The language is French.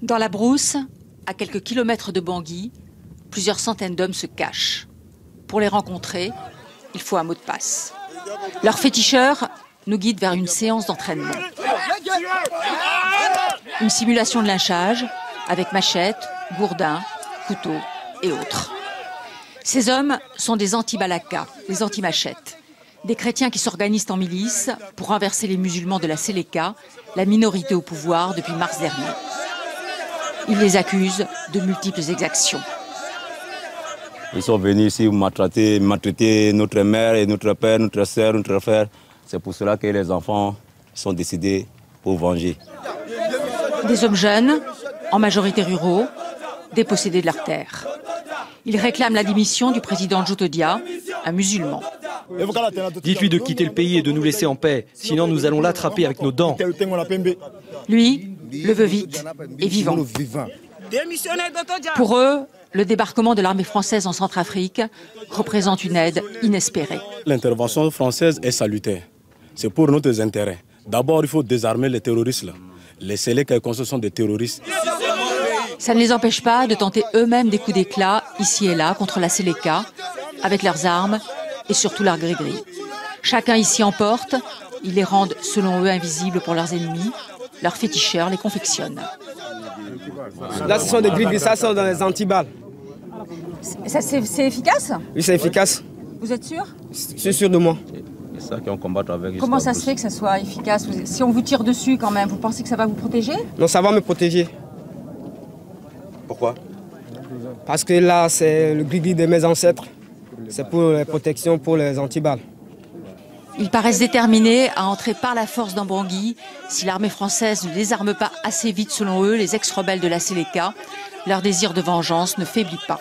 Dans la brousse, à quelques kilomètres de Bangui, plusieurs centaines d'hommes se cachent. Pour les rencontrer, il faut un mot de passe. Leur féticheur nous guide vers une séance d'entraînement. Une simulation de lynchage avec machette, gourdin, couteau et autres. Ces hommes sont des anti-balaka, des anti-machettes. Des chrétiens qui s'organisent en milice pour renverser les musulmans de la Séléka, la minorité au pouvoir depuis mars dernier. Ils les accusent de multiples exactions. Ils sont venus ici maltraiter notre mère et notre père, notre soeur, notre frère. C'est pour cela que les enfants sont décidés pour venger. Des hommes jeunes, en majorité ruraux, dépossédés de leurs terres. Ils réclament la démission du président Djotodia, un musulman. Dites-lui de quitter le pays et de nous laisser en paix, sinon nous allons l'attraper avec nos dents. Lui le veut vite et vivant. Pour eux, le débarquement de l'armée française en Centrafrique représente une aide inespérée. L'intervention française est salutaire. C'est pour notre intérêt. D'abord, il faut désarmer les terroristes. Les Séléka et Conso sont des terroristes. Ça ne les empêche pas de tenter eux-mêmes des coups d'éclat, ici et là, contre la Séléka, avec leurs armes et surtout leurs gris-gris. Chacun ici emporte, ils les rendent, selon eux, invisibles pour leurs ennemis. Leurs féticheurs les confectionnent. Là, ce sont des gris-gris, ça sont dans les antiballes. C'est efficace? Oui, c'est efficace. Vous êtes sûr? Je suis sûr de moi. C'est ça qu'on combat avec. Comment ça se fait que ça soit efficace? Si on vous tire dessus quand même, vous pensez que ça va vous protéger? Non, ça va me protéger. Pourquoi? Parce que là, c'est le gris-gris de mes ancêtres. C'est pour la protection pour les antiballes. Ils paraissent déterminés à entrer par la force dans Bangui. Si l'armée française ne désarme pas assez vite, selon eux, les ex-rebelles de la Séléka, leur désir de vengeance ne faiblit pas.